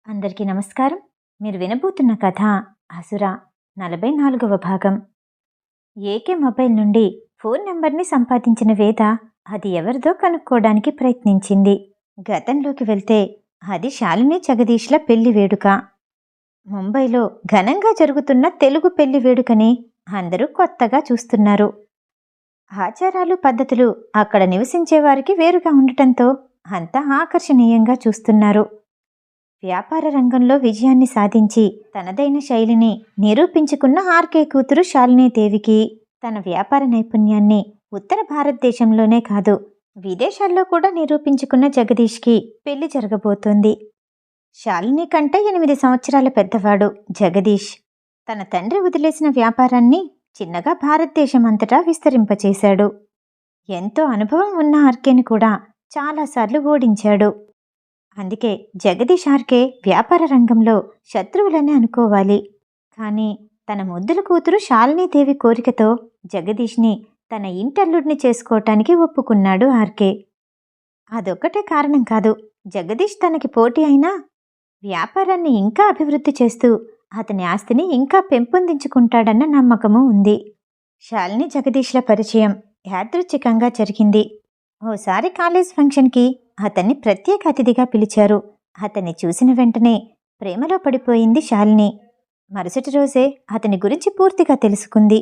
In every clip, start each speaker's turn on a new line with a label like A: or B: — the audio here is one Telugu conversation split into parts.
A: అందరికీ నమస్కారం. మీరు వినబోతున్న కథ అసుర 44వ భాగం. ఏకే మొబైల్ నుండి ఫోన్ నెంబర్ని సంపాదించిన వేద అది ఎవరిదో కనుక్కోవడానికి ప్రయత్నించింది. గతంలోకి వెళ్తే అది శాలిని జగదీష్ల పెళ్లి వేడుక. ముంబైలో ఘనంగా జరుగుతున్న తెలుగు పెళ్లి వేడుకని అందరూ కొత్తగా చూస్తున్నారు. ఆచారాలు పద్ధతులు అక్కడ నివసించే వారికి వేరుగా ఉండటంతో అంతా ఆకర్షణీయంగా చూస్తున్నారు. వ్యాపార రంగంలో విజయాన్ని సాధించి తనదైన శైలిని నిరూపించుకున్న ఆర్కే కూతురు శాలినీదేవికి తన వ్యాపార నైపుణ్యాన్ని ఉత్తర భారతదేశంలోనే కాదు విదేశాల్లో కూడా నిరూపించుకున్న జగదీష్కి పెళ్లి జరగబోతోంది. శాలిని కంటే 8 సంవత్సరాల పెద్దవాడు జగదీష్. తన తండ్రి వదిలేసిన వ్యాపారాన్ని చిన్నగా భారతదేశం అంతటా విస్తరింపచేశాడు. ఎంతో అనుభవం ఉన్న ఆర్కేని కూడా చాలాసార్లు ఓడించాడు. అందుకే జగదీష్ ఆర్కే వ్యాపార రంగంలో శత్రువులని అనుకోవాలి. కానీ తన ముద్దుల కూతురు శాలినీదేవి కోరికతో జగదీష్ని తన ఇంటల్లుడిని చేసుకోవటానికి ఒప్పుకున్నాడు ఆర్కే. అదొక్కటే కారణం కాదు, జగదీష్ తనకి పోటీ అయినా వ్యాపారాన్ని ఇంకా అభివృద్ధి చేస్తూ అతని ఆస్తిని ఇంకా పెంపొందించుకుంటాడన్న నమ్మకము ఉంది. శాలిని జగదీష్ల పరిచయం యాదృచ్ఛికంగా జరిగింది. ఓసారి కాలేజ్ ఫంక్షన్కి అతన్ని ప్రత్యేక అతిథిగా పిలిచారు. అతన్ని చూసిన వెంటనే ప్రేమలో పడిపోయింది శాలిని. మరుసటి రోజే అతని గురించి పూర్తిగా తెలుసుకుంది.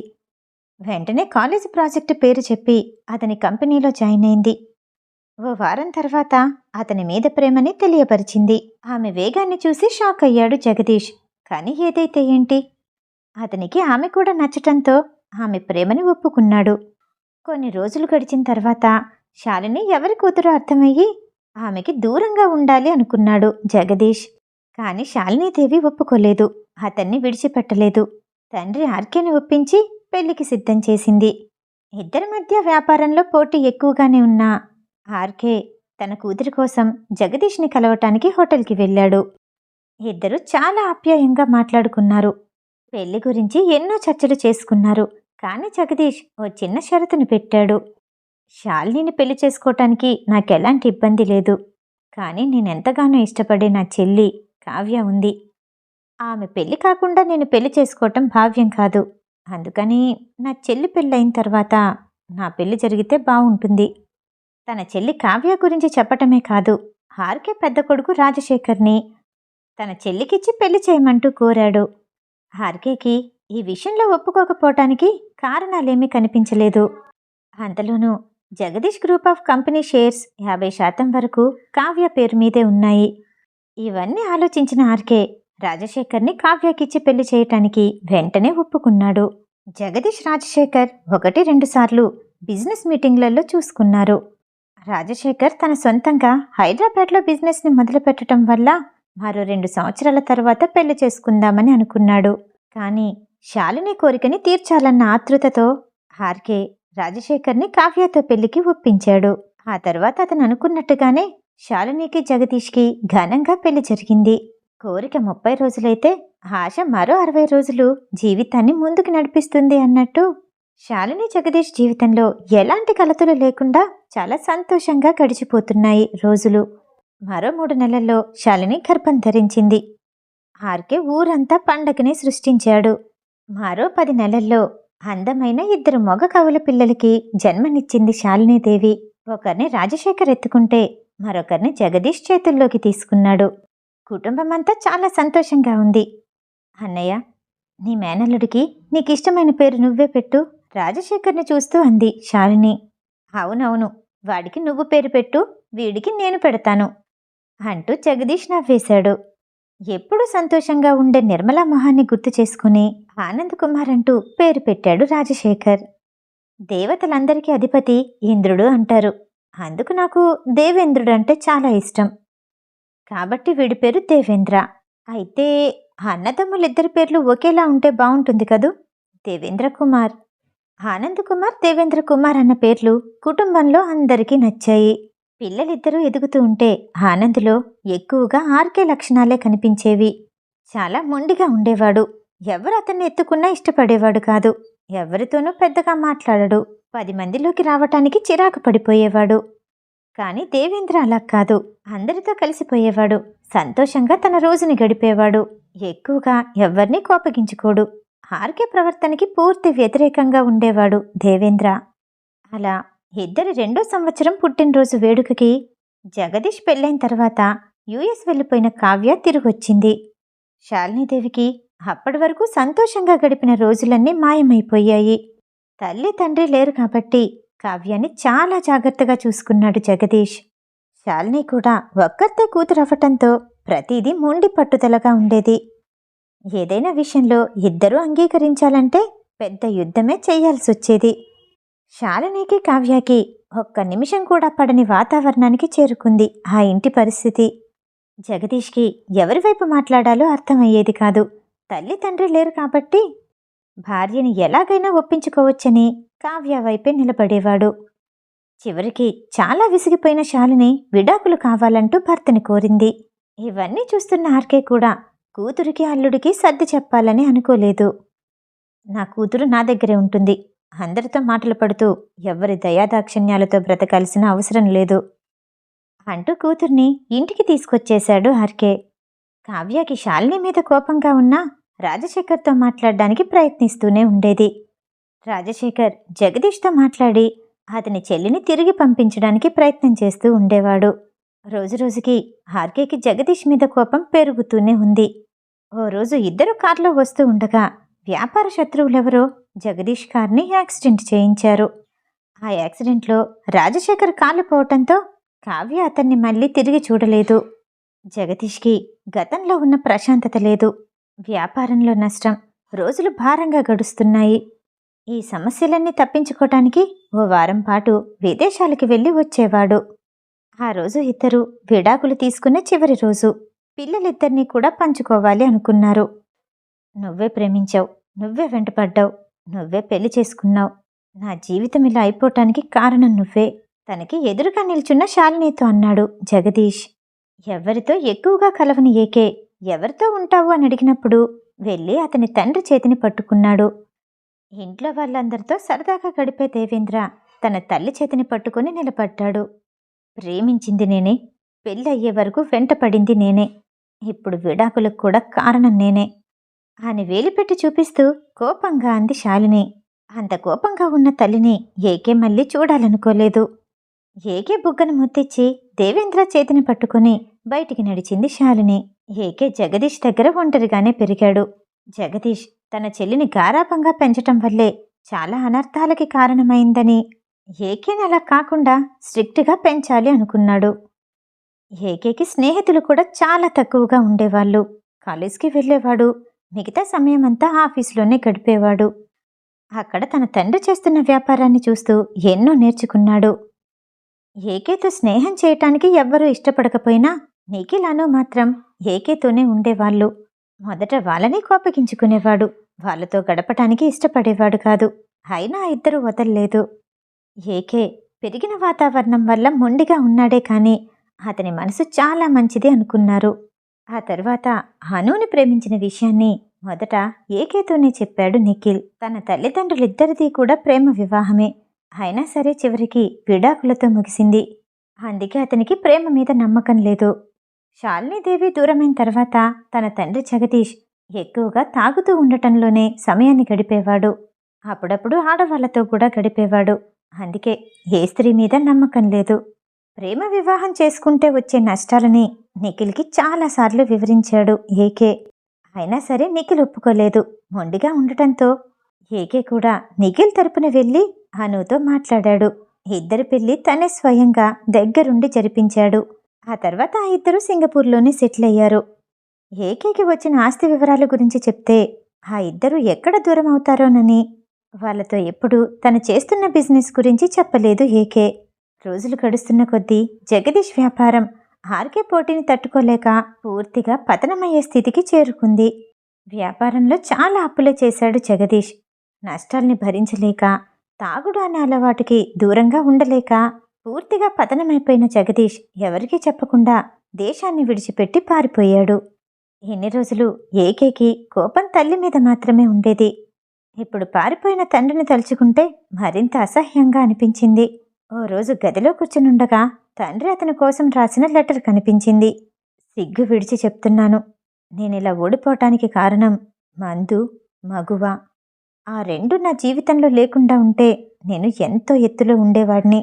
A: వెంటనే కాలేజీ ప్రాజెక్టు పేరు చెప్పి అతని కంపెనీలో జాయిన్ అయింది. ఓ వారం తర్వాత అతని మీద ప్రేమని తెలియపరిచింది. ఆమె వేగాన్ని చూసి షాక్ అయ్యాడు జగదీష్. కానీ ఏదైతే ఏంటి, అతనికి ఆమె కూడా నచ్చటంతో ఆమె ప్రేమని ఒప్పుకున్నాడు. కొన్ని రోజులు గడిచిన తర్వాత శాలిని ఎవరి కూతురు అర్థమయ్యి ఆమెకి దూరంగా ఉండాలి అనుకున్నాడు జగదీష్. కానీ శాలినీదేవి ఒప్పుకోలేదు, అతన్ని విడిచిపెట్టలేదు. తండ్రి ఆర్కేని ఒప్పించి పెళ్లికి సిద్ధం చేసింది. ఇద్దరి మధ్య వ్యాపారంలో పోటీ ఎక్కువగానే ఉన్నా ఆర్కే తన కూతురి కోసం జగదీష్ని కలవటానికి హోటల్కి వెళ్ళాడు. ఇద్దరు చాలా ఆప్యాయంగా మాట్లాడుకున్నారు. పెళ్లి గురించి ఎన్నో చర్చలు చేసుకున్నారు. కానీ జగదీష్ ఓ చిన్న షరతును పెట్టాడు. శాలినిని పెళ్లి చేసుకోవటానికి నాకెలాంటి ఇబ్బంది లేదు. కానీ నేనెంతగానో ఇష్టపడే నా చెల్లి కావ్య ఉంది. ఆమె పెళ్లి కాకుండా నేను పెళ్లి చేసుకోవటం భావ్యం కాదు. అందుకని నా చెల్లి పెళ్ళయిన తర్వాత నా పెళ్లి జరిగితే బాగుంటుంది. తన చెల్లి కావ్య గురించి చెప్పటమే కాదు, ఆర్కే పెద్ద కొడుకు రాజశేఖర్ని తన చెల్లికిచ్చి పెళ్లి చేయమంటూ కోరాడు. ఆర్కేకి ఈ విషయంలో ఒప్పుకోకపోవటానికి కారణాలేమీ కనిపించలేదు. అంతలోనూ Jagadish group of company shares 50% వరకు కావ్య పేరు మీదే ఉన్నాయి. ఇవన్నీ ఆలోచించిన ఆర్కే రాజశేఖర్ని కావ్యకిచ్చి పెళ్లి చేయటానికి వెంటనే ఒప్పుకున్నాడు. జగదీష్ రాజశేఖర్ 1-2 సార్లు బిజినెస్ మీటింగ్లలో చూసుకున్నారు. రాజశేఖర్ తన సొంతంగా హైదరాబాద్లో బిజినెస్ని మొదలుపెట్టడం వల్ల మరో 2 సంవత్సరాల తర్వాత పెళ్లి చేసుకుందామని అనుకున్నాడు. కానీ శాలిని కోరికని తీర్చాలన్న ఆతృతతో ఆర్కే రాజశేఖర్ని కావ్యతో పెళ్లికి ఒప్పించాడు. ఆ తర్వాత అతను అనుకున్నట్టుగానే శాలినికి జగదీష్కి ఘనంగా పెళ్లి జరిగింది. కోరిక 30 రోజులైతే ఆశ మరో 60 రోజులు జీవితాన్ని ముందుకు నడిపిస్తుంది అన్నట్టు శాలిని జగదీష్ జీవితంలో ఎలాంటి కలతలు లేకుండా చాలా సంతోషంగా గడిచిపోతున్నాయి రోజులు. మరో 3 నెలల్లో శాలిని గర్భం ధరించింది. ఆర్కే ఊరంతా పండగని సృష్టించాడు. మరో 10 నెలల్లో అందమైన 2 మగ కవుల పిల్లలకి జన్మనిచ్చింది శాలినీదేవి. ఒకరిని రాజశేఖర్ ఎత్తుకుంటే మరొకరిని జగదీష్ చేతుల్లోకి తీసుకున్నాడు. కుటుంబమంతా చాలా సంతోషంగా ఉంది. అన్నయ్య, నీ మేనల్లుడికి నీకిష్టమైన పేరు నువ్వే పెట్టు, రాజశేఖర్ని చూస్తూ అంది శాలిని. అవునవును, వాడికి నువ్వు పేరు పెట్టు, వీడికి నేను పెడతాను అంటూ జగదీష్ నవ్వేశాడు. ఎప్పుడూ సంతోషంగా ఉండే నిర్మలా మొహాన్ని గుర్తు చేసుకుని ఆనంద్ కుమార్ అంటూ పేరు పెట్టాడు రాజశేఖర్. దేవతలందరికీ అధిపతి ఇంద్రుడు అంటారు. అందుకు నాకు దేవేంద్రుడు అంటే చాలా ఇష్టం. కాబట్టి వీడి పేరు దేవేంద్ర. అయితే అన్నదమ్ములిద్దరి పేర్లు ఒకేలా ఉంటే బాగుంటుంది కదూ. దేవేంద్ర కుమార్, ఆనంద్ కుమార్, దేవేంద్ర కుమార్ అన్న పేర్లు కుటుంబంలో అందరికీ నచ్చాయి. పిల్లలిద్దరూ ఎదుగుతూ ఉంటే ఆనంద్లో ఎక్కువగా ఆర్కే లక్షణాలే కనిపించేవి. చాలా మొండిగా ఉండేవాడు. ఎవరు అతన్ని ఎత్తుకున్నా ఇష్టపడేవాడు కాదు. ఎవరితోనూ పెద్దగా మాట్లాడడు. 10 మందిలోకి రావటానికి చిరాకు పడిపోయేవాడు. కానీ దేవేంద్ర అలా కాదు. అందరితో కలిసిపోయేవాడు. సంతోషంగా తన రోజుని గడిపేవాడు. ఎక్కువగా ఎవ్వర్నీ కోపగించుకోడు. ఆర్కే ప్రవర్తనకి పూర్తి వ్యతిరేకంగా ఉండేవాడు దేవేంద్ర. అలా ఇద్దరి 2వ సంవత్సరం పుట్టినరోజు వేడుకకి జగదీష్ పెళ్ళైన తర్వాత యుఎస్ వెళ్ళిపోయిన కావ్య తిరిగొచ్చింది. శాలినీదేవికి అప్పటి వరకు సంతోషంగా గడిపిన రోజులన్నీ మాయమైపోయాయి. తల్లి తండ్రి లేరు కాబట్టి కావ్యాన్ని చాలా జాగ్రత్తగా చూసుకున్నాడు జగదీష్. శాలిని కూడా ఒక్కతే కూతురవ్వటంతో ప్రతిదీ మొండి పట్టుదలగా ఉండేది. ఏదైనా విషయంలో ఇద్దరూ అంగీకరించాలంటే పెద్ద యుద్ధమే చేయాల్సొచ్చేది. శాలినికి కావ్యకి ఒక్క నిమిషం కూడా పడని వాతావరణానికి చేరుకుంది ఆ ఇంటి పరిస్థితి. జగదీష్కి ఎవరివైపు మాట్లాడాలో అర్థమయ్యేది కాదు. తల్లి తండ్రి లేరు కాబట్టి భార్యని ఎలాగైనా ఒప్పించుకోవచ్చని కావ్య వైపే నిలబడేవాడు. చివరికి చాలా విసిగిపోయిన శాలిని విడాకులు కావాలంటూ భర్తని కోరింది. ఇవన్నీ చూస్తున్న ఆర్కే కూడా కూతురికి అల్లుడికి సర్ది చెప్పాలని అనుకోలేదు. నా కూతురు నా దగ్గరే ఉంటుంది. అందరితో మాటలు పడుతూ ఎవ్వరి దయాదాక్షిణ్యాలతో బ్రతకాల్సిన అవసరం లేదు అంటూ కూతుర్ని ఇంటికి తీసుకొచ్చేశాడు ఆర్కే. కావ్యకి శాలిని మీద కోపంగా ఉన్నా రాజశేఖర్తో మాట్లాడడానికి ప్రయత్నిస్తూనే ఉండేది. రాజశేఖర్ జగదీష్తో మాట్లాడి అతని చెల్లిని తిరిగి పంపించడానికి ప్రయత్నం చేస్తూ ఉండేవాడు. రోజురోజుకి ఆర్కేకి జగదీష్ మీద కోపం పెరుగుతూనే ఉంది. ఓ రోజు ఇద్దరు కార్లో వస్తూ ఉండగా వ్యాపార శత్రువులెవరో జగదీష్ కార్ని యాక్సిడెంట్ చేయించారు. ఆ యాక్సిడెంట్లో రాజశేఖర్ కాలు పోవటంతో కావ్య అతన్ని మళ్ళీ తిరిగి చూడలేదు. జగదీష్కి గతంలో ఉన్న ప్రశాంతత లేదు. వ్యాపారంలో నష్టం. రోజులు భారంగా గడుస్తున్నాయి. ఈ సమస్యలన్నీ తప్పించుకోవటానికి ఓ వారం పాటు విదేశాలకి వెళ్ళి వచ్చేవాడు. ఆ రోజు ఇద్దరు విడాకులు తీసుకునే చివరి రోజు. పిల్లలిద్దరినీ కూడా పంచుకోవాలి అనుకున్నారు. నువ్వే ప్రేమించావు, నువ్వే వెంటపడ్డావు, నువ్వే పెళ్లి చేసుకున్నావు. నా జీవితం ఇలా అయిపోవటానికి కారణం నువ్వే తనకి ఎదురుగా నిల్చున్న శాలినితో అన్నాడు జగదీష్. ఎవరితో ఎక్కువగా కలవని ఏకే ఎవరితో ఉంటావు అని అడిగినప్పుడు వెళ్ళి అతని తండ్రి చేతిని పట్టుకున్నాడు. ఇంట్లో వాళ్ళందరితో సరదాగా గడిపే దేవేంద్ర తన తల్లి చేతిని పట్టుకుని నిలబడ్డాడు. ప్రేమించింది నేనే, పెళ్ళయ్యే వరకు వెంటపడింది నేనే, ఇప్పుడు విడాకులకు కూడా కారణం నేనే అని వేలిపెట్టి చూపిస్తూ కోపంగా అంది శాలిని. అంత కోపంగా ఉన్న తల్లిని ఏకే మళ్ళీ చూడాలనుకోలేదు. ఏకే బుగ్గను ముద్దిచ్చి దేవేంద్ర చేతిని పట్టుకుని బయటికి నడిచింది శాలిని. ఏకే జగదీష్ దగ్గర ఒంటరిగానే పెరిగాడు. జగదీష్ తన చెల్లిని గారాబంగా పెంచటం వల్లే చాలా అనర్థాలకి కారణమైందని ఏకేని అలా కాకుండా స్ట్రిక్ట్గా పెంచాలి అనుకున్నాడు. ఏకేకి స్నేహితులు కూడా చాలా తక్కువగా ఉండేవాళ్ళు. కాలేజ్కి వెళ్ళేవాడు. మిగతా సమయమంతా ఆఫీసులోనే గడిపేవాడు. అక్కడ తన తండ్రి చేస్తున్న వ్యాపారాన్ని చూస్తూ ఎన్నో నేర్చుకున్నాడు. ఏకేతో స్నేహం చేయటానికి ఎవ్వరూ ఇష్టపడకపోయినా నిఖిలాను మాత్రం ఏకేతోనే ఉండేవాళ్ళు. మొదట వాళ్ళని కోపగించుకునేవాడు. వాళ్ళతో గడపటానికి ఇష్టపడేవాడు కాదు. అయినా ఇద్దరు వదల్లేదు. ఏకే పెరిగిన వాతావరణం వల్ల మొండిగా ఉన్నాడే కానీ అతని మనసు చాలా మంచిది అనుకున్నారు. ఆ తర్వాత హనుని ప్రేమించిన విషయాన్ని మొదట ఏకేతోనే చెప్పాడు నిఖిల్. తన తల్లిదండ్రులిద్దరిది కూడా ప్రేమ వివాహమే. అయినా సరే చివరికి విడాకులతో ముగిసింది. అందుకే అతనికి ప్రేమ మీద నమ్మకం లేదు. శాలినీదేవి దూరమైన తర్వాత తన తండ్రి జగదీష్ ఎక్కువగా తాగుతూ ఉండటంలోనే సమయాన్ని గడిపేవాడు. అప్పుడప్పుడు ఆడవాళ్లతో కూడా గడిపేవాడు. అందుకే ఏ స్త్రీ మీద నమ్మకం లేదు. ప్రేమ వివాహం చేసుకుంటే వచ్చే నష్టాలని నిఖిల్కి చాలాసార్లు వివరించాడు ఏకే. అయినా సరే నిఖిల్ ఒప్పుకోలేదు. మొండిగా ఉండటంతో ఏకే కూడా నిఖిల్ తరపున వెళ్ళి హనుతో మాట్లాడాడు. ఇద్దరి పెళ్లి తనే స్వయంగా దగ్గరుండి జరిపించాడు. ఆ తర్వాత ఆ ఇద్దరు సింగపూర్లోనే సెటిల్ అయ్యారు. ఏకేకి వచ్చిన ఆస్తి వివరాల గురించి చెప్తే ఆ ఇద్దరు ఎక్కడ దూరం అవుతారోనని వాళ్ళతో ఎప్పుడూ తను చేస్తున్న బిజినెస్ గురించి చెప్పలేదు ఏకే. రోజులు గడుస్తున్న కొద్దీ జగదీష్ వ్యాపారం ఆర్కే పోటీని తట్టుకోలేక పూర్తిగా పతనమయ్యే స్థితికి చేరుకుంది. వ్యాపారంలో చాలా అప్పులే చేశాడు జగదీష్. నష్టాల్ని భరించలేక తాగుడు అనే అలవాటుకి దూరంగా ఉండలేక పూర్తిగా పతనమైపోయిన జగదీష్ ఎవరికీ చెప్పకుండా దేశాన్ని విడిచిపెట్టి పారిపోయాడు. ఎన్ని రోజులు ఏకేకి కోపం తల్లి మీద మాత్రమే ఉండేది. ఇప్పుడు పారిపోయిన తండ్రిని తలుచుకుంటే మరింత అసహ్యంగా అనిపించింది. ఓ రోజు గదిలో కూర్చునుండగా తండ్రి అతని కోసం రాసిన లెటర్ కనిపించింది. సిగ్గు విడిచి చెప్తున్నాను, నేనిలా ఓడిపోవటానికి కారణం మందు, మగువ. ఆ రెండు నా జీవితంలో లేకుండా ఉంటే నేను ఎంతో ఎత్తులో ఉండేవాడిని.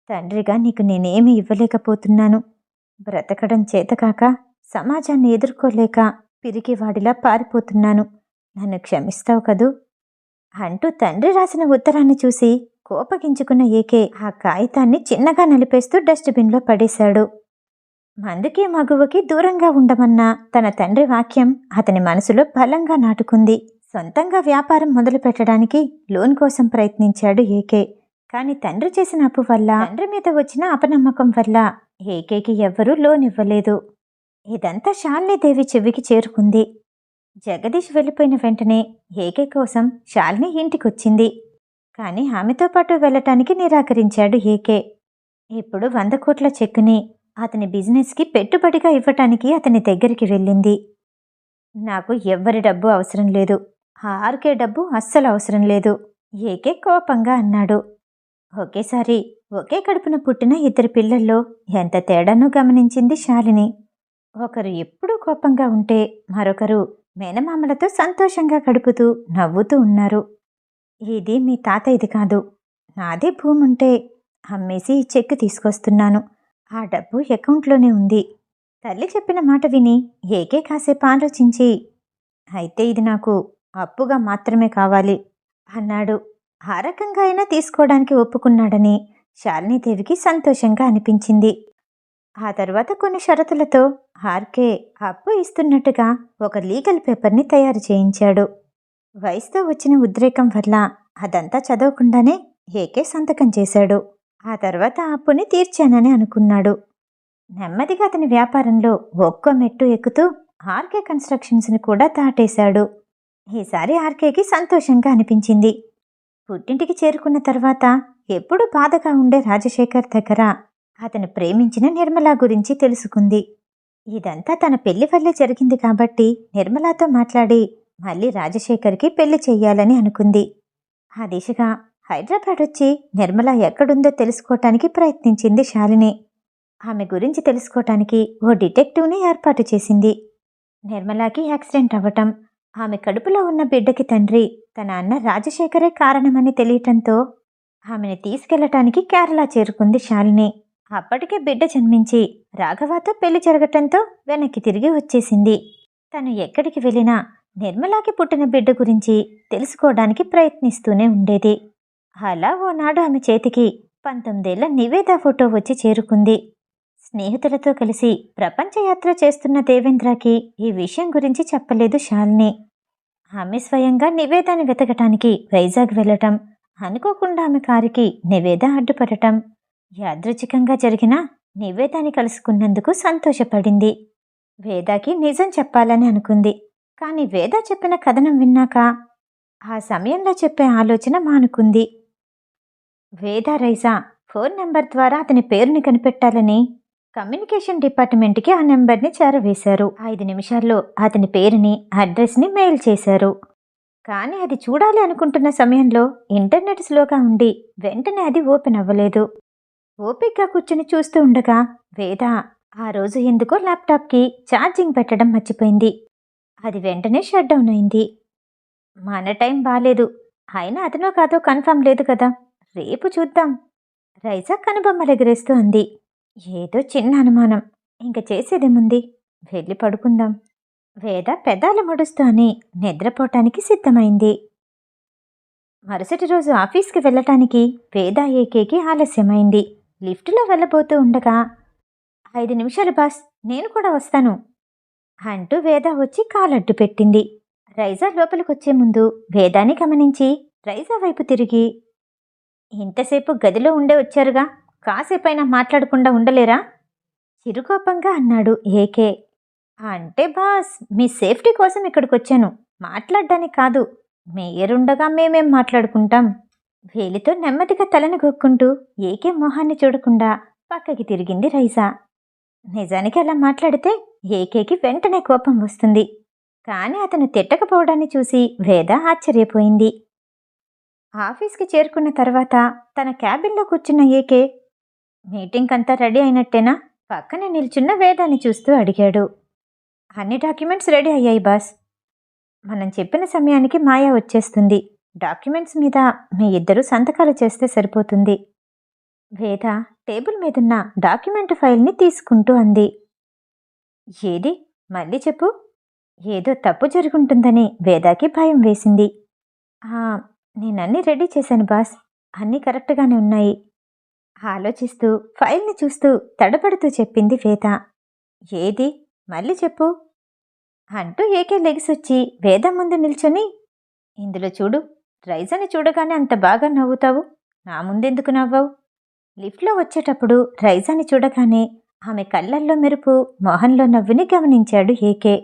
A: తండ్రిగా నీకు నేనేమీ ఇవ్వలేకపోతున్నాను. బ్రతకడం చేతకాక సమాజాన్ని ఎదుర్కోలేక పిరికివాడిలా పారిపోతున్నాను. నన్ను క్షమిస్తావు కదూ అంటూ తండ్రి రాసిన ఉత్తరాన్ని చూసి కోపగించుకున్న ఏకే ఆ కాగితాన్ని చిన్నగా నలిపేస్తూ డస్ట్బిన్లో పడేశాడు. మందుకి మగువకి దూరంగా ఉండమన్న తన తండ్రి వాక్యం అతని మనసులో బలంగా నాటుకుంది. సొంతంగా వ్యాపారం మొదలుపెట్టడానికి లోన్ కోసం ప్రయత్నించాడు ఏకే. కాని తండ్రి చేసిన అప్పు వల్ల, తండ్రి మీద వచ్చిన అపనమ్మకం వల్ల ఏకేకి ఎవ్వరూ లోన్ ఇవ్వలేదు. ఇదంతా శాలినీదేవి చెవికి చేరుకుంది. జగదీష్ వెళ్ళిపోయిన వెంటనే ఏకే కోసం శాలిని ఇంటికొచ్చింది. కాని ఆమెతో పాటు వెళ్ళటానికి నిరాకరించాడు ఏకే. ఇప్పుడు 100 కోట్ల చెక్కుని అతని బిజినెస్కి పెట్టుబడిగా ఇవ్వటానికి అతని దగ్గరికి వెళ్ళింది. నాకు ఎవ్వరి డబ్బు అవసరం లేదు, ఆ ఆర్కే డబ్బు అస్సలు అవసరం లేదు, ఏకే కోపంగా అన్నాడు. ఒకేసారి ఒకే కడుపున పుట్టిన 2 పిల్లల్లో ఎంత తేడానో గమనించింది శాలిని. ఒకరు ఎప్పుడూ కోపంగా ఉంటే మరొకరు మేనమామలతో సంతోషంగా గడుపుతూ నవ్వుతూ ఉన్నారు. ఇది మీ తాతయ్యది కాదు, నాదే భూముంటే అమ్మేసి ఈ చెక్కు తీసుకొస్తున్నాను. ఆ డబ్బు అకౌంట్లోనే ఉంది. తల్లి చెప్పిన మాట విని ఏకే కాసేపు ఆలోచించి, అయితే ఇది నాకు అప్పుగా మాత్రమే కావాలి అన్నాడు. ఆ రకంగా అయినా తీసుకోవడానికి ఒప్పుకున్నాడని శాలినీదేవికి సంతోషంగా అనిపించింది. ఆ తర్వాత కొన్ని షరతులతో ఆర్కే అప్పు ఇస్తున్నట్టుగా ఒక లీగల్ పేపర్ని తయారు చేయించాడు. వయసుతో వచ్చిన ఉద్రేకం వల్ల అదంతా చదవకుండానే ఏకే సంతకం చేశాడు. ఆ తర్వాత అప్పుని తీర్చానని అనుకున్నాడు. నెమ్మదిగా అతని వ్యాపారంలో ఒక్కో మెట్టు ఎక్కుతూ ఆర్కే కన్స్ట్రక్షన్స్ని కూడా దాటేశాడు. ఈసారి ఆర్కేకి సంతోషంగా అనిపించింది. పుట్టింటికి చేరుకున్న తర్వాత ఎప్పుడూ బాధగా ఉండే రాజశేఖర్ దగ్గర అతను ప్రేమించిన నిర్మలా గురించి తెలుసుకుంది. ఇదంతా తన పెళ్లి వల్లే జరిగింది కాబట్టి నిర్మలాతో మాట్లాడి మళ్ళీ రాజశేఖర్కి పెళ్లి చెయ్యాలని అనుకుంది. ఆ దిశగా హైదరాబాద్ వచ్చి నిర్మల ఎక్కడుందో తెలుసుకోవటానికి ప్రయత్నించింది శాలిని. ఆమె గురించి తెలుసుకోవటానికి ఓ డిటెక్టివ్ని ఏర్పాటు చేసింది. నిర్మలాకి యాక్సిడెంట్ అవ్వటం, ఆమె కడుపులో ఉన్న బిడ్డకి తండ్రి తన అన్న రాజశేఖరే కారణమని తెలియటంతో ఆమెను తీసుకెళ్లటానికి కేరళ చేరుకుంది శాలిని. అప్పటికే బిడ్డ జన్మించి రాఘవతో పెళ్లి జరగటంతో వెనక్కి తిరిగి వచ్చేసింది. తను ఎక్కడికి వెళ్ళినా నిర్మలాకి పుట్టిన బిడ్డ గురించి తెలుసుకోవడానికి ప్రయత్నిస్తూనే ఉండేది. అలా ఓనాడు ఆమె చేతికి 19 ఏళ్ల నివేద ఫోటో వచ్చి చేరుకుంది. స్నేహితులతో కలిసి ప్రపంచయాత్ర చేస్తున్న దేవేంద్రకి ఈ విషయం గురించి చెప్పలేదు శాలిని. ఆమె స్వయంగా నివేదాన్ని వెతకటానికి వైజాగ్ వెళ్ళటం, అనుకోకుండా ఆమె కారుకి నివేద అడ్డుపడటం, యాదృచ్ఛికంగా జరిగిన నివేదాన్ని కలుసుకున్నందుకు సంతోషపడింది. వేదాకి నిజం చెప్పాలని అనుకుంది. కాని వేద చెప్పిన కథనం విన్నాక ఆ సమయంలో చెప్పే ఆలోచన మానుకుంది. వేద రైజా ఫోన్ నెంబర్ ద్వారా అతని పేరుని కనిపెట్టాలని కమ్యూనికేషన్ డిపార్ట్మెంట్కి ఆ నెంబర్ని చేరవేశారు. 5 నిమిషాల్లో అతని పేరుని, అడ్రస్ని మెయిల్ చేశారు. కానీ అది చూడాలి అనుకుంటున్న సమయంలో ఇంటర్నెట్ స్లోగా ఉండి వెంటనే అది ఓపెన్ అవ్వలేదు. ఓపిక్గా కూర్చుని చూస్తూ ఉండగా వేద ఆ రోజు ఎందుకో ల్యాప్టాప్కి ఛార్జింగ్ పెట్టడం మర్చిపోయింది. అది వెంటనే షట్ డౌన్ అయింది. మన టైం బాలేదు, అయినా అతనో కాదో కన్ఫర్మ్ లేదు కదా, రేపు చూద్దాం, రైజా కనుబొమ్మలెగరేస్తూ అంది. ఏదో చిన్న అనుమానం, ఇంక చేసేదేముంది, వెళ్ళి పడుకుందాం. వేద పెదాలు ముడుస్తూ అని నిద్రపోవటానికి సిద్ధమైంది. మరుసటి రోజు ఆఫీస్కి వెళ్ళటానికి వేద ఏకేకి ఆలస్యమైంది. లిఫ్టులో వెళ్ళబోతూ ఉండగా 5 నిమిషాలు బాస్, నేను కూడా వస్తాను అంటూ వేద వచ్చి కాలడ్డు పెట్టింది. రైజా లోపలికొచ్చే ముందు వేదాన్ని గమనించి రైజా వైపు తిరిగి, ఇంతసేపు గదిలో ఉండే వచ్చారుగా, కాసేపైనా మాట్లాడకుండా ఉండలేరా చిరుకోపంగా అన్నాడు ఏకే. అంటే బాస్, మీ సేఫ్టీ కోసం ఇక్కడికొచ్చాను, మాట్లాడ్డానికి కాదు. మేయరుండగా మేమేం మాట్లాడుకుంటాం. వేలితో నెమ్మదిగా తలని గొక్కుంటూ ఏకే మొహాన్ని చూడకుండా పక్కకి తిరిగింది రైజా. నిజానికి అలా మాట్లాడితే ఏకేకి వెంటనే కోపం వస్తుంది. కాని అతను తిట్టకపోవడాన్ని చూసి వేద ఆశ్చర్యపోయింది. ఆఫీస్కి చేరుకున్న తర్వాత తన క్యాబిన్లో కూర్చున్న ఏకే, మీటింగ్ అంతా రెడీ అయినట్టేనా? పక్కనే నిల్చున్న వేదాన్ని చూస్తూ అడిగాడు. అన్ని డాక్యుమెంట్స్ రెడీ అయ్యాయి బాస్. మనం చెప్పిన సమయానికి మాయా వచ్చేస్తుంది. డాక్యుమెంట్స్ మీద మీ ఇద్దరూ సంతకాలు చేస్తే సరిపోతుంది. వేద టేబుల్ మీదున్న డాక్యుమెంట్ ఫైల్ని తీసుకుంటూ అంది. ఏది? మళ్ళీ చెప్పు. ఏదో తప్పు జరుగుంటుందని వేదాకి భయం వేసింది. నేనన్నీ రెడీ చేశాను బాస్. అన్నీ కరెక్ట్గానే ఉన్నాయి. ఆలోచిస్తూ ఫైల్ని చూస్తూ తడబడుతూ చెప్పింది వేద. ఏది? మళ్ళీ చెప్పు అంటూ ఏకే లెగిసొచ్చి వేద ముందు నిల్చొని, ఇందులో చూడు. రైజాని చూడగానే అంత బాగా నవ్వుతావు. నా ముందెందుకు నవ్వావు? లిఫ్ట్లో వచ్చేటప్పుడు రైజాని చూడగానే ఆమె కళ్ళల్లో మెరుపు, మొహంలో నవ్వుని గమనించాడు ఏకే.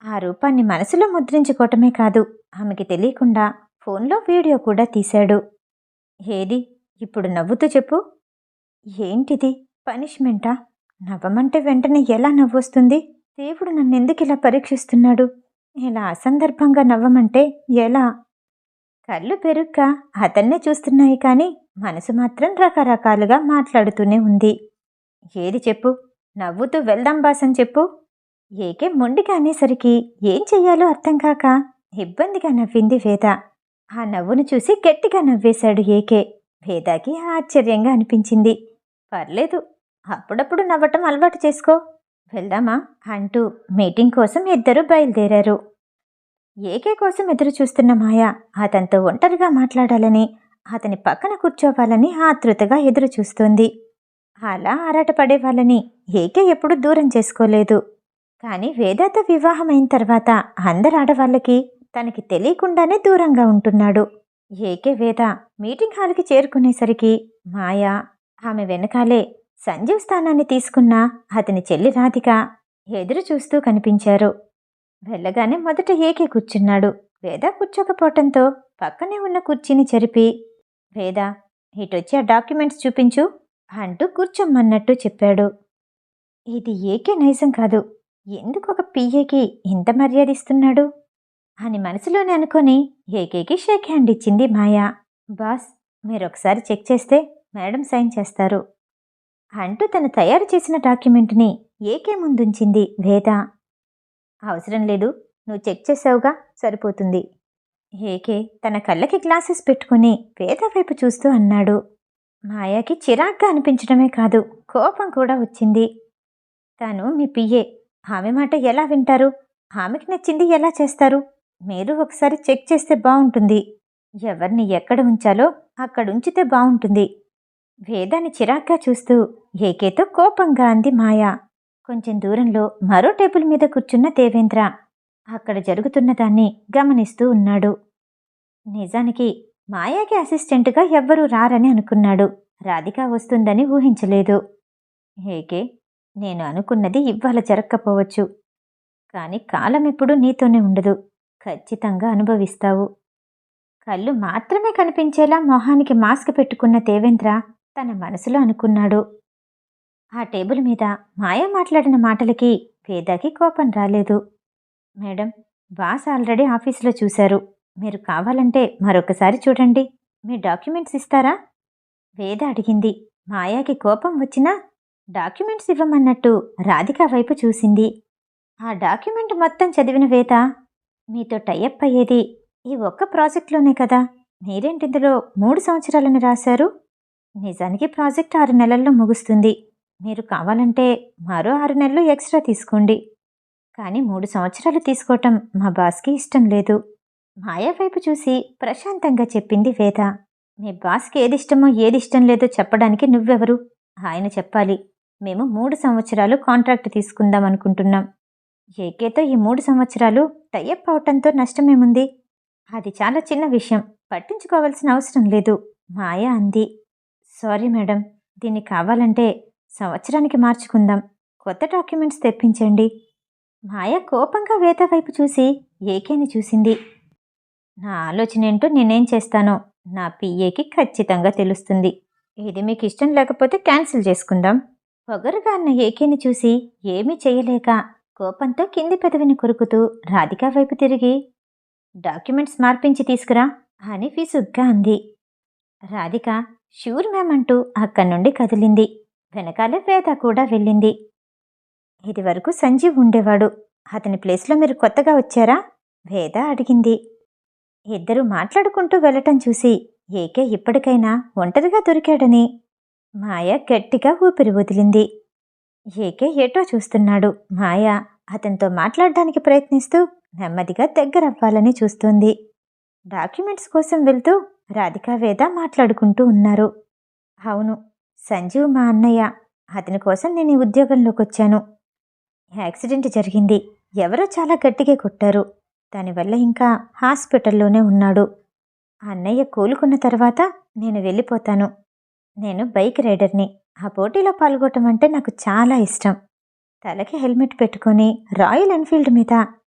A: ఆ రూపాన్ని మనసులో ముద్రించుకోవటమే కాదు, ఆమెకి తెలియకుండా ఫోన్లో వీడియో కూడా తీశాడు. ఏది? ఇప్పుడు నవ్వుతూ చెప్పు. ఏంటిది? పనిష్మెంటా? నవ్వమంటే వెంటనే ఎలా నవ్వొస్తుంది? దేవుడు నన్నెందుకు ఇలా పరీక్షిస్తున్నాడు? ఇలా అసందర్భంగా నవ్వమంటే ఎలా? కళ్ళు పెరుగ్గా అతన్నే చూస్తున్నాయి కానీ మనసు మాత్రం రకరకాలుగా మాట్లాడుతూనే ఉంది. ఏది చెప్పు. నవ్వుతూ వెళ్దాం బాస్ అని చెప్పు. ఏకే మొండిగా అనేసరికి ఏం చెయ్యాలో అర్థం కాక ఇబ్బందిగా నవ్వింది వేద. ఆ నవ్వును చూసి గట్టిగా నవ్వేశాడు ఏకే. వేదాకి ఆశ్చర్యంగా అనిపించింది. పర్లేదు, అప్పుడప్పుడు నవ్వటం అలవాటు చేసుకో. వెళ్దామా అంటూ మీటింగ్ కోసం ఇద్దరూ బయలుదేరారు. ఏకే కోసం ఎదురు చూస్తున్న మాయ అతనితో ఒంటరిగా మాట్లాడాలని, అతని పక్కన కూర్చోవాలని ఆతృతగా ఎదురు చూస్తోంది. అలా ఆరాటపడే వాళ్ళని ఏకే ఎప్పుడూ దూరం చేసుకోలేదు. కానీ వేదాతో వివాహం అయిన తర్వాత అందరు ఆడవాళ్ళకి తనకి తెలియకుండానే దూరంగా ఉంటున్నాడు. ఏకే వేద మీటింగ్ హాల్కి చేరుకునేసరికి మాయా, ఆమె వెనకాలే సంజీవ్ స్థానాన్ని తీసుకున్న అతని చెల్లి రాధిక ఎదురు చూస్తూ కనిపించారు. వెళ్ళగానే మొదట ఏకే కూర్చున్నాడు. వేద కూర్చోకపోవటంతో పక్కనే ఉన్న కుర్చీని చెరిపి, వేద ఇటొచ్చి ఆ డాక్యుమెంట్స్ చూపించు అంటూ కూర్చోమ్మన్నట్టు చెప్పాడు. ఇది ఏకే నైజం కాదు, ఎందుకు ఒక పిఏకి ఇంత మర్యాద ఇస్తున్నాడు అని మనసులోనే అనుకొని ఏకేకి షేక్ హ్యాండ్ ఇచ్చింది మాయా. బాస్, మీరొకసారి చెక్ చేస్తే మేడం సైన్ చేస్తారు అంటూ తను తయారు చేసిన డాక్యుమెంట్ని ఏకే ముందుంచింది వేద. అవసరం లేదు, నువ్వు చెక్ చేసావుగా, సరిపోతుంది. ఏకే తన కళ్ళకి గ్లాసెస్ పెట్టుకుని వేద వైపు చూస్తూ అన్నాడు. మాయాకి చిరాగ్గా అనిపించడమే కాదు, కోపం కూడా వచ్చింది. తను మీ పిఏ, ఆమె మాట ఎలా వింటారు? ఆమెకి నచ్చింది ఎలా చేస్తారు? మీరు ఒకసారి చెక్ చేస్తే బాగుంటుంది. ఎవరిని ఎక్కడ ఉంచాలో అక్కడుంచితే బాగుంటుంది. వేదాన్ని చిరాగ్గా చూస్తూ ఏకేతో కోపంగా అంది మాయా. కొంచెం దూరంలో మరో టేబుల్ మీద కూర్చున్న దేవేంద్ర అక్కడ జరుగుతున్న దాన్ని గమనిస్తూ ఉన్నాడు. నిజానికి మాయాకి అసిస్టెంట్గా ఎవ్వరూ రారని అనుకున్నాడు. రాధిక వస్తుందని ఊహించలేదు. ఏకే, నేను అనుకున్నది ఇవాళ జరక్కపోవచ్చు, కానీ కాలం ఎప్పుడూ నీతోనే ఉండదు. ఖచ్చితంగా అనుభవిస్తావు. కళ్ళు మాత్రమే కనిపించేలా మొహానికి మాస్క్ పెట్టుకున్న దేవేంద్ర తన మనసులో అనుకున్నాడు. ఆ టేబుల్ మీద మాయ మాట్లాడిన మాటలకి వేదాకి కోపం రాలేదు. మేడం, బాస్ ఆల్రెడీ ఆఫీసులో చూశారు. మీరు కావాలంటే మరొకసారి చూడండి. మీ డాక్యుమెంట్స్ ఇస్తారా? వేద అడిగింది. మాయాకి కోపం వచ్చినా డాక్యుమెంట్స్ ఇవ్వమన్నట్టు రాధిక వైపు చూసింది. ఆ డాక్యుమెంట్ మొత్తం చదివిన వేద, మీతో టైఅప్ అయ్యేది ఈ ఒక్క ప్రాజెక్ట్లోనే కదా, మీరేంటిందులో 3 సంవత్సరాలని రాశారు? నిజానికి ప్రాజెక్ట్ 6 నెలల్లో ముగుస్తుంది. మీరు కావాలంటే మరో 6 నెలలు ఎక్స్ట్రా తీసుకోండి. కానీ 3 సంవత్సరాలు తీసుకోవటం మా బాస్కి ఇష్టం లేదు. మాయా వైపు చూసి ప్రశాంతంగా చెప్పింది వేద. మీ బాస్కి ఏదిష్టమో ఏదిష్టం లేదో చెప్పడానికి నువ్వెవరు? ఆయన చెప్పాలి. మేము 3 సంవత్సరాలు కాంట్రాక్ట్ తీసుకుందాం అనుకుంటున్నాం. ఏకేతో ఈ 3 సంవత్సరాలు టైఅప్ అవటంతో నష్టమేముంది? అది చాలా చిన్న విషయం, పట్టించుకోవాల్సిన అవసరం లేదు, మాయా అంది. సారీ మేడం, దీన్ని కావాలంటే సంవత్సరానికి మార్చుకుందాం. కొత్త డాక్యుమెంట్స్ తెప్పించండి. మాయ కోపంగా వేద వైపు చూసి ఏకేని చూసింది. నా ఆలోచన ఏంటో నేనేం చేస్తానో నా పిఏకి ఖచ్చితంగా తెలుస్తుంది. ఇది మీకు ఇష్టం లేకపోతే క్యాన్సిల్ చేసుకుందాం. పొగరుగా అన్న ఏకేని చూసి ఏమీ చెయ్యలేక కోపంతో కింది పెదవిని కొరుకుతూ రాధిక వైపు తిరిగి, డాక్యుమెంట్స్ మార్పించి తీసుకురా అని విసుగ్గా అంది. రాధిక షూర్ మ్యామ్ అంటూ అక్కడి నుండి కదిలింది. వెనకాలే వేద కూడా వెళ్ళింది. ఇదివరకు సంజీవ్ ఉండేవాడు. అతని ప్లేస్లో మీరు కొత్తగా వచ్చారా? వేద అడిగింది. ఇద్దరూ మాట్లాడుకుంటూ వెళ్ళటం చూసి ఏకే ఇప్పటికైనా ఒంటరిగా దొరికాడని మాయ గట్టిగా ఊపిరి వదిలింది. ఏకే ఏటో చూస్తున్నాడు. మాయ అతనితో మాట్లాడడానికి ప్రయత్నిస్తూ నెమ్మదిగా దగ్గరవ్వాలని చూస్తోంది. డాక్యుమెంట్స్ కోసం వెళ్తూ రాధికా వేద మాట్లాడుకుంటూ ఉన్నారు. అవును, సంజీవ్ మా అన్నయ్య. అతని కోసం నేను ఈ ఉద్యోగంలోకి వచ్చాను. యాక్సిడెంట్ జరిగింది. ఎవరో చాలా గట్టిగా కొట్టారు. దానివల్ల ఇంకా హాస్పిటల్లోనే ఉన్నాడు. అన్నయ్య కోలుకున్న తర్వాత నేను వెళ్ళిపోతాను. నేను బైక్ రైడర్ని. ఆ పోటీలో పాల్గొనటం అంటే నాకు చాలా ఇష్టం. తలకి హెల్మెట్ పెట్టుకొని రాయల్ ఎన్ఫీల్డ్ మీద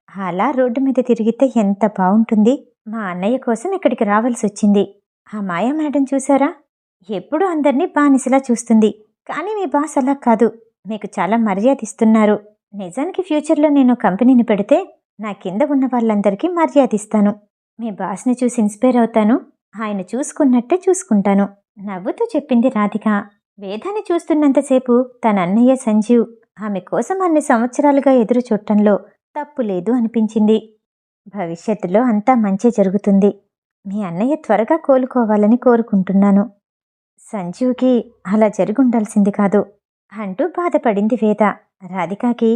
A: అలా రోడ్డు మీద తిరిగితే ఎంత బాగుంటుంది. మా అన్నయ్య కోసం ఇక్కడికి రావాల్సి వచ్చింది. ఆ మాయా మేడం చూసారా? ఎప్పుడూ అందరినీ బానిసలా చూస్తుంది. కానీ మీ బాస్ అలా కాదు. మీకు చాలా మర్యాద ఇస్తున్నారు. నిజానికి ఫ్యూచర్లో నేను కంపెనీని పెడితే నా కింద ఉన్న వాళ్ళందరికీ మర్యాద ఇస్తాను. మీ బాస్ని చూసి ఇన్స్పైర్ అవుతాను. ఆయన చూసుకున్నట్టే చూసుకుంటాను నవ్వుతూ చెప్పింది రాధిక. వేదాన్ని చూస్తున్నంతసేపు తన అన్నయ్య సంజీవ్ ఆమె కోసం అన్ని సంవత్సరాలుగా ఎదురు చూడటంలో తప్పు లేదు అనిపించింది. భవిష్యత్తులో అంతా మంచి జరుగుతుంది. మీ అన్నయ్య త్వరగా కోలుకోవాలని కోరుకుంటున్నాను. సంజీవ్కి అలా జరుగుండాల్సింది కాదు అంటూ బాధపడింది వేద. రాధికాకి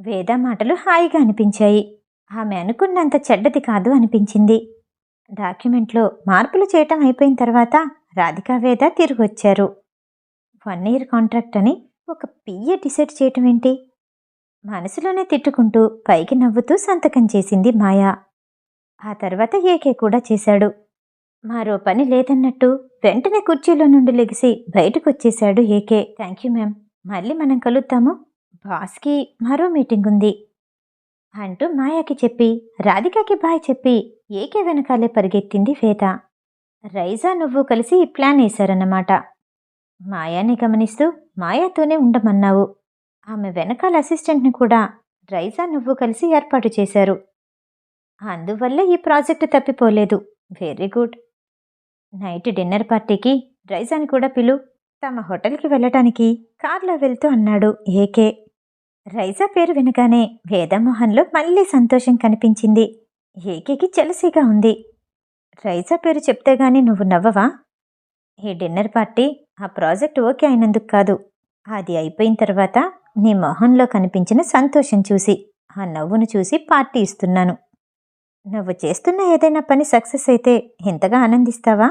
A: వేద మాటలు హాయిగా అనిపించాయి. ఆమె అనుకున్నంత చెడ్డది కాదు అనిపించింది. డాక్యుమెంట్లో మార్పులు చేయటం అయిపోయిన తర్వాత రాధికా వేద తిరిగొచ్చారు. 1 ఇయర్ కాంట్రాక్ట్ అని ఒక పిఏ డిసైడ్ చేయటం ఏంటి? మనసులోనే తిట్టుకుంటూ పైకి నవ్వుతూ సంతకం చేసింది మాయా. ఆ తర్వాత ఏకే కూడా చేశాడు. మరో పని లేదన్నట్టు వెంటనే కుర్చీలో నుండి లెగిసి బయటకొచ్చేశాడు ఏకే. థ్యాంక్ యూ మ్యామ్, మళ్ళీ మనం కలుద్దాము. బాస్కి మరో మీటింగ్ ఉంది అంటూ మాయాకి చెప్పి రాధికకి బాయ్ చెప్పి ఏకే వెనకాలే పరిగెత్తింది వేద. రైజా నువ్వు కలిసి ప్లాన్ వేశారన్నమాట. మాయాని గమనిస్తూ మాయాతోనే ఉండమన్నావు. ఆమె వెనకాల అసిస్టెంట్ని కూడా రైజా నువ్వు కలిసి ఏర్పాటు చేశారు. అందువల్ల ఈ ప్రాజెక్టు తప్పిపోలేదు. Very good. నైట్ డిన్నర్ పార్టీకి రైజాని కూడా పిలు. తమ హోటల్కి వెళ్ళటానికి కార్లో వెళ్తూ అన్నాడు ఏకే. రైజా పేరు వినగానే వేదమోహన్లో మళ్ళీ సంతోషం కనిపించింది. ఏకేకి జలసీగా ఉంది. రైజా పేరు చెప్తే గాని నువ్వు నవ్వవా? ఈ డిన్నర్ పార్టీ ఆ ప్రాజెక్ట్ ఓకే అయినందుకు కాదు, అది అయిపోయిన తర్వాత నీ మొహంలో కనిపించిన సంతోషం చూసి, ఆ నవ్వును చూసి పార్టీ ఇస్తున్నాను. నువ్వు చేస్తున్న ఏదైనా పని సక్సెస్ అయితే ఇంతగా ఆనందిస్తావా?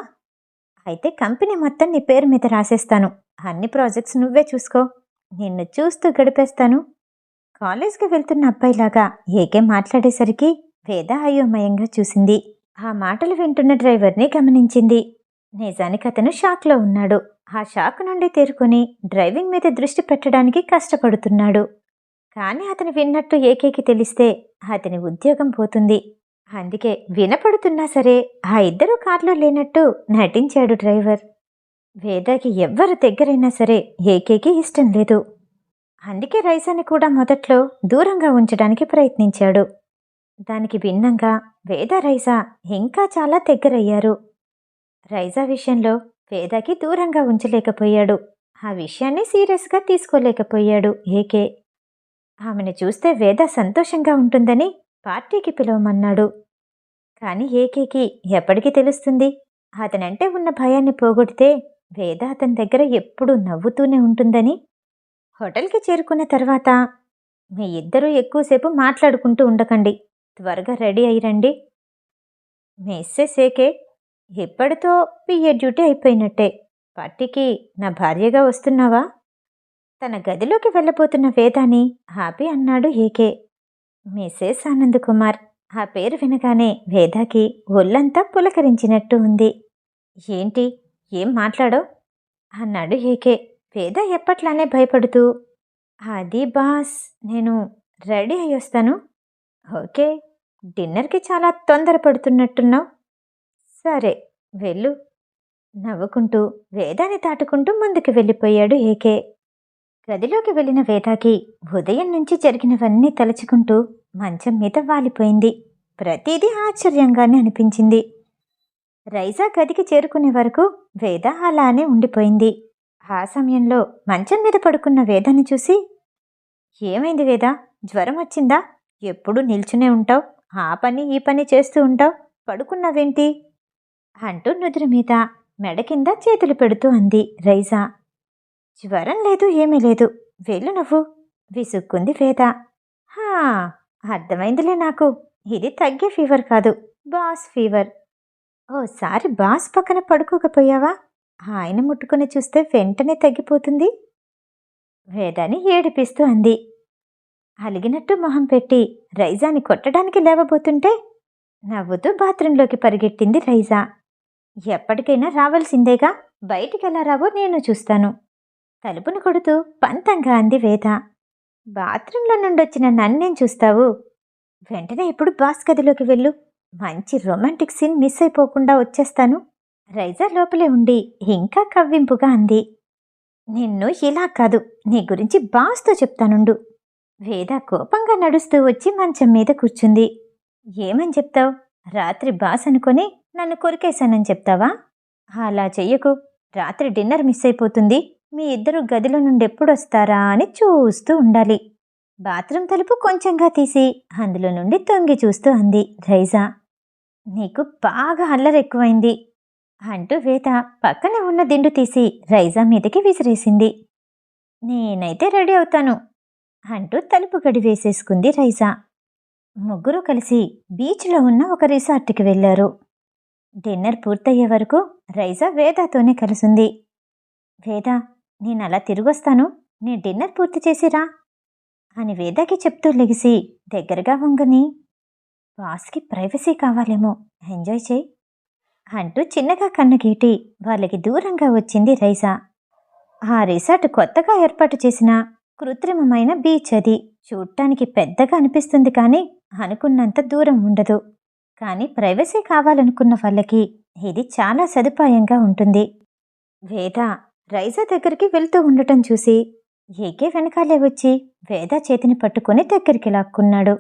A: అయితే కంపెనీ మొత్తం నీ పేరు మీద రాసేస్తాను. అన్ని ప్రాజెక్ట్స్ నువ్వే చూసుకో. నిన్ను చూస్తూ గడిపేస్తాను. కాలేజ్కి వెళ్తున్న అబ్బాయిలాగా ఏకే మాట్లాడేసరికి వేద అయోమయంగా చూసింది. ఆ మాటలు వింటున్న డ్రైవర్ని గమనించింది. నిజానికి అతను షాక్లో ఉన్నాడు. ఆ షాక్ నుండి తేరుకొని డ్రైవింగ్ మీద దృష్టి పెట్టడానికి కష్టపడుతున్నాడు. కానీ అతను విన్నట్టు ఏకేకి తెలిస్తే అతని ఉద్యోగం పోతుంది. అందుకే వినపడుతున్నా సరే ఆ ఇద్దరు కార్లో లేనట్టు నటించాడు డ్రైవర్. వేదకి ఎవ్వరు దగ్గరైనా సరే ఏకేకి ఇష్టం లేదు. అందుకే రైజాని కూడా మొదట్లో దూరంగా ఉంచడానికి ప్రయత్నించాడు. దానికి భిన్నంగా వేద రైజా ఇంకా చాలా దగ్గరయ్యారు. రైజా విషయంలో వేదకి దూరంగా ఉంచలేకపోయాడు. ఆ విషయాన్ని సీరియస్గా తీసుకోలేకపోయాడు ఏకే. ఆమెను చూస్తే వేద సంతోషంగా ఉంటుందని పార్టీకి పిలవమన్నాడు. కానీ ఏకేకి ఎప్పటికీ తెలుస్తుంది? అతనంటే ఉన్న భయాన్ని పోగొడితే వేద అతని దగ్గర ఎప్పుడూ నవ్వుతూనే ఉంటుందని. హోటల్కి చేరుకున్న తర్వాత మీ ఇద్దరూ ఎక్కువసేపు మాట్లాడుకుంటూ ఉండకండి, త్వరగా రెడీ అయ్యిరండి. మిస్సెస్ ఏకే, ఇప్పటితో పిఏ డ్యూటీ అయిపోయినట్టే. పార్టీకి నా భార్యగా వస్తున్నావా? తన గదిలోకి వెళ్ళబోతున్న వేదాని ఆపి అన్నాడు ఏకే. మిస్సెస్ ఆనంద్ కుమార్. ఆ పేరు వినగానే వేదాకి ఒళ్ళంతా పులకరించినట్టు ఉంది. ఏంటి, ఏం మాట్లాడో అన్నాడు ఏకే. వేద ఎప్పట్లానే భయపడుతూ, అది బాస్, నేను రెడీ అయ్యొస్తాను. ఓకే, డిన్నర్కి చాలా తొందరపడుతున్నట్టున్నావు. సరే వెళ్ళు. నవ్వుకుంటూ వేదాన్ని దాటుకుంటూ ముందుకు వెళ్ళిపోయాడు ఏకే. గదిలోకి వెళ్ళిన వేదాకి ఉదయం నుంచి జరిగినవన్నీ తలుచుకుంటూ మంచం మీద వాలిపోయింది. ప్రతిదీ ఆశ్చర్యంగానే అనిపించింది. రైజా గదికి చేరుకునే వరకు వేద అలానే ఉండిపోయింది. ఆ సమయంలో మంచం మీద పడుకున్న వేదాన్ని చూసి, ఏమైంది వేద, జ్వరం వచ్చిందా? ఎప్పుడు నిల్చునే ఉంటావు, ఆ పని ఈ పని చేస్తూ ఉంటావు, పడుకున్నావేంటి అంటూ నుదురు మీద మెడ కింద చేతులు పెడుతూ అంది రైజా. జ్వరం లేదు, ఏమీ లేదు, వెళ్ళు నువ్వు విసుక్కుంది వేద. హా, అర్థమైందిలే నాకు, ఇది తగ్గే ఫీవర్ కాదు, బాస్ ఫీవర్. ఓసారి బాస్ పక్కన పడుకోకపోయావా? ఆయన ముట్టుకుని చూస్తే వెంటనే తగ్గిపోతుంది వేదాని ఏడిపిస్తూ అంది. అలిగినట్టు మొహం పెట్టి రైజాని కొట్టడానికి లేవబోతుంటే నవ్వుతూ బాత్రూంలోకి పరిగెట్టింది రైజా. ఎప్పటికైనా రావాల్సిందేగా, బయటికెలా రావో నేను చూస్తాను తలుపును కొడుతూ పంతంగా అంది వేద. బాత్రూంలో నుండొచ్చిన నన్నేం చూస్తావు? వెంటనే ఇప్పుడు బాస్ గదిలోకి వెళ్ళు, మంచి రొమాంటిక్ సీన్ మిస్ అయిపోకుండా వచ్చేస్తాను రైజా లోపలే ఉండి ఇంకా కవ్వింపుగా అంది. నిన్ను ఇలా కాదు, నీ గురించి బాస్తో చెప్తానుండు. వేద కోపంగా నడుస్తూ వచ్చి మంచం మీద కూర్చుంది. ఏమని చెప్తావు? రాత్రి బాస్ అనుకొని నన్ను కొరికేశానని చెప్తావా? అలా చెయ్యకు, రాత్రి డిన్నర్ మిస్ అయిపోతుంది, మీ ఇద్దరు గదిలో నుండి ఎప్పుడొస్తారా అని చూస్తూ ఉండాలి. బాత్రూం తలుపు కొంచెంగా తీసి అందులో నుండి తొంగి చూస్తూ అంది రైజా. నీకు బాగా అల్లరెక్కువైంది అంటూ వేద పక్కనే ఉన్న దిండు తీసి రైజా మీదకి విసిరేసింది. నేనైతే రెడీ అవుతాను అంటూ తలుపు గడి వేసేసుకుంది రైజా. ముగ్గురు కలిసి బీచ్లో ఉన్న ఒక రిసార్ట్కి వెళ్లారు. డిన్నర్ పూర్తయ్యే వరకు రైజా వేదాతోనే కలిసింది. వేదా, నేనలా తిరిగొస్తాను, నీ డిన్నర్ పూర్తి చేసిరా అని వేదాకి చెప్తూ లెగిసి దగ్గరగా వంగని, బాస్కి ప్రైవసీ కావాలేమో, ఎంజాయ్ చేయి అంటూ చిన్నగా కన్నుగీటి వాళ్ళకి దూరంగా వచ్చింది రైజా. ఆ రిసార్ట్ కొత్తగా ఏర్పాటు చేసిన కృత్రిమమైన బీచ్ అది. చూడటానికి పెద్దగా అనిపిస్తుంది కానీ అనుకున్నంత దూరం ఉండదు. కానీ ప్రైవసీ కావాలనుకున్న వాళ్ళకి ఇది చాలా సదుపాయంగా ఉంటుంది. వేద రైజా దగ్గరికి వెళ్తూ ఉండటం చూసి ఏకే వెనకాలే వచ్చి వేద చేతిని పట్టుకుని దగ్గరికి లాక్కున్నాడు.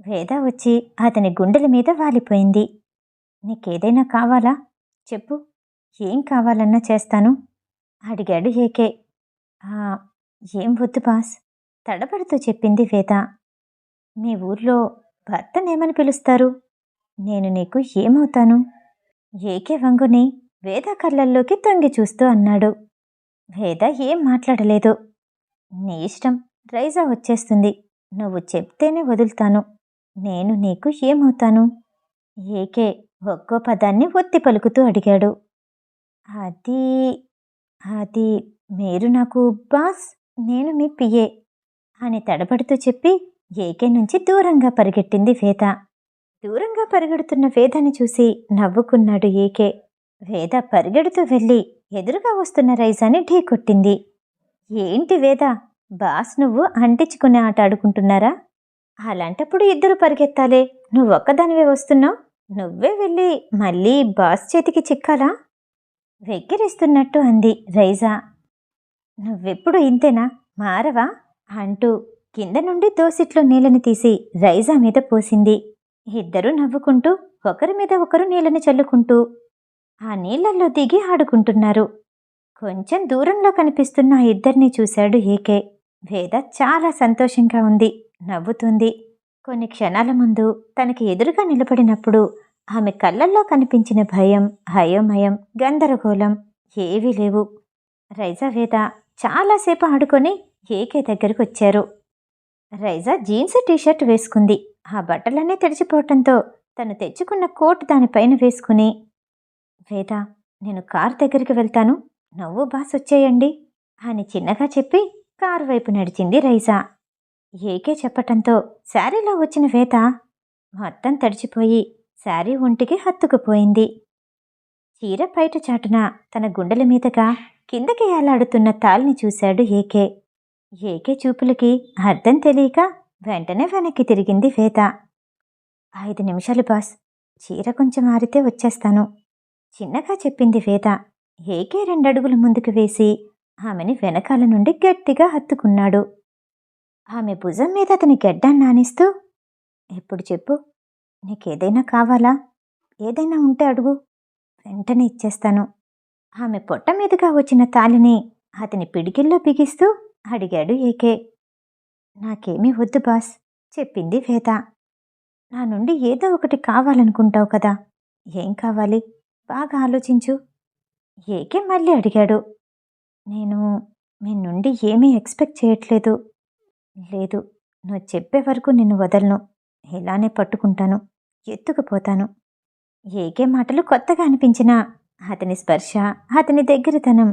A: వేద వచ్చి అతని గుండెల మీద వాలిపోయింది. నీకేదైనా కావాలా? చెప్పు, ఏం కావాలన్నా చేస్తాను అడిగాడు ఏకే. ఏం వద్దు బాస్ తడబడుతూ చెప్పింది వేద. మీ ఊర్లో భర్తనేమని పిలుస్తారు? నేను నీకు ఏమవుతాను? ఏకే వంగుని వేద కళ్ళల్లోకి తొంగి చూస్తూ అన్నాడు. వేద ఏం మాట్లాడలేదు. నీ ఇష్టం, రైజా వచ్చేస్తుంది, నువ్వు చెప్తేనే వదులుతాను. నేను నీకు ఏమవుతాను? ఏకే ఒక్కో పదాన్ని ఒత్తి పలుకుతూ అడిగాడు. అది అది మీరు నాకు బాస్, నేను మీ పిఏ అని తడబడుతూ చెప్పి ఏకే నుంచి దూరంగా పరిగెట్టింది వేద. దూరంగా పరిగెడుతున్న వేదని చూసి నవ్వుకున్నాడు ఏకే. వేద పరిగెడుతూ వెళ్ళి ఎదురుగా వస్తున్న రైజాని ఢీకొట్టింది. ఏంటి వేద, బాస్ నువ్వు అంటించుకునే ఆట ఆడుకుంటున్నారా? అలాంటప్పుడు ఇద్దరు పరిగెత్తాలే, నువ్వొక్కదానివే వస్తున్నావు, నువ్వే వెళ్ళి మళ్ళీ బాస్ చేతికి చిక్కాలా వెక్కిరిస్తున్నట్టు అంది రైజా. నువ్వెప్పుడు ఇంతేనా, మారవా అంటూ కింద నుండి దోసిట్లో నీళ్ళని తీసి రైజా మీద పోసింది. ఇద్దరూ నవ్వుకుంటూ ఒకరి మీద ఒకరు నీళ్ళని చల్లుకుంటూ ఆ నీళ్లల్లో దిగి ఆడుకుంటున్నారు. కొంచెం దూరంలో కనిపిస్తున్న ఆ ఇద్దరిని చూశాడు ఏకే. వేద చాలా సంతోషంగా ఉంది, నవ్వుతుంది. కొన్ని క్షణాల ముందు తనకి ఎదురుగా నిలబడినప్పుడు ఆమె కళ్ళల్లో కనిపించిన భయం, అయోమయం, గందరగోళం ఏవీ లేవు. రైజా వేద చాలాసేపు ఆడుకొని ఏకే దగ్గరకు వచ్చారు. రైజా జీన్స్ టీషర్ట్ వేసుకుంది. ఆ బట్టలన్నీ తడిచిపోవటంతో తను తెచ్చుకున్న కోట్ దానిపైన వేసుకుని, వేద, నేను కారు దగ్గరికి వెళ్తాను, నువ్వు బాస్ వచ్చేయండి అని చిన్నగా చెప్పి కారు వైపు నడిచింది రైజా. ఏకే చెప్పటంతో శారీలో వచ్చిన వేద మొత్తం తడిచిపోయి శారీ ఒంటికి హత్తుకుపోయింది. చీర పైట చాటున తన గుండెల మీదగా కిందకి ఏలాడుతున్న తాల్ని చూశాడు ఏకే. ఏకే చూపులకి అర్థం తెలియక వెంటనే వెనక్కి తిరిగింది వేద. 5 నిమిషాలు బాస్, చీర కొంచెం ఆరితే వచ్చేస్తాను చిన్నగా చెప్పింది వేద. ఏకే 2 అడుగులు ముందుకు వేసి ఆమెని వెనకాల నుండి గట్టిగా హత్తుకున్నాడు. ఆమె భుజం మీద అతని గెడ్డాన్ని నానిస్తూ, ఇప్పుడు చెప్పు, నీకేదైనా కావాలా? ఏదైనా ఉంటే అడుగు వెంటనే ఇచ్చేస్తాను. ఆమె పొట్ట మీదుగా వచ్చిన తాళిని అతని పిడికిల్లో బిగిస్తూ అడిగాడు ఏకే. నాకేమీ వద్దు బాస్, చెప్పింది వేద. నా నుండి ఏదో ఒకటి కావాలనుకుంటావు కదా, ఏం కావాలి బాగా ఆలోచించు. ఏకే మళ్ళీ అడిగాడు. నేను మీ నుండి ఏమీ ఎక్స్పెక్ట్ చేయట్లేదు. లేదు, నువ్వు చెప్పే వరకు నిన్ను వదలను. ఇలానే పట్టుకుంటాను, ఎత్తుకుపోతాను. ఏకే మాటలు కొత్తగా అనిపించినా అతని స్పర్శ, అతని దగ్గరతనం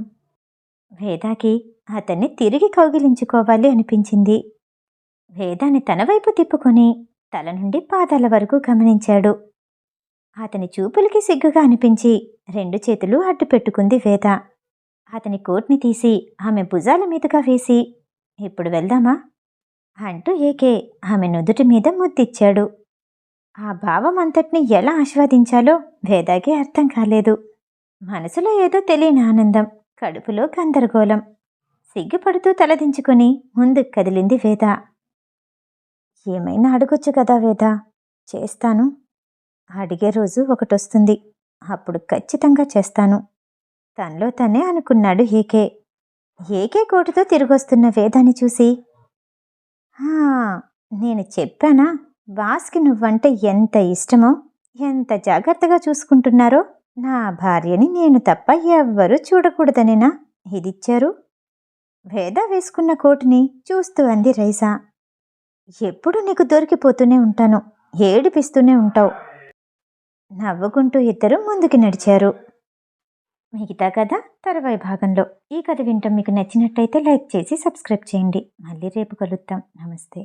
A: వేదాకి అతన్ని తిరిగి కౌగిలించుకోవాలి అనిపించింది. వేదాన్ని తన వైపు తిప్పుకొని తల నుండి పాదాల వరకు గమనించాడు. అతని చూపులకి సిగ్గుగా అనిపించి 2 చేతులు అడ్డు పెట్టుకుంది వేద. అతని కోట్ని తీసి ఆమె భుజాల మీదుగా వేసి, ఇప్పుడు వెళ్దామా అంటూ ఏకే ఆమె నుదుటి మీద ముద్దిచ్చాడు. ఆ భావం అంతటిని ఎలా ఆస్వాదించాలో వేదాకి అర్థం కాలేదు. మనసులో ఏదో తెలియని ఆనందం, కడుపులో గందరగోళం. సిగ్గుపడుతూ తలదించుకుని ముందుకు కదిలింది వేద. ఏమైనా అడగొచ్చు కదా వేద, చేస్తాను. అడిగే రోజు ఒకటొస్తుంది, అప్పుడు ఖచ్చితంగా చేస్తాను. తనలో తనే అనుకున్నాడు ఏకే. ఏకే కోటుతో తిరిగొస్తున్న వేదాన్ని చూసి, హా, నేను చెప్పానా బాస్కి నువ్వంటే ఎంత ఇష్టమో, ఎంత జాగ్రత్తగా చూసుకుంటున్నారో. నా భార్యని నేను తప్ప ఎవ్వరూ చూడకూడదనేనా ఇదిచ్చారు? వేద వేసుకున్న కోటుని చూస్తూ అంది రైసా. ఎప్పుడు నీకు దొరికిపోతూనే ఉంటాను, ఏడిపిస్తూనే ఉంటావు. నవ్వుకుంటూ ఇద్దరు ముందుకు నడిచారు. మిగతా కథ తర్వాయి భాగంలో. ఈ కథ వింటాం మీకు నచ్చినట్టయితే లైక్ చేసి సబ్స్క్రైబ్ చేయండి. మళ్ళీ రేపు కలుద్దాం. నమస్తే.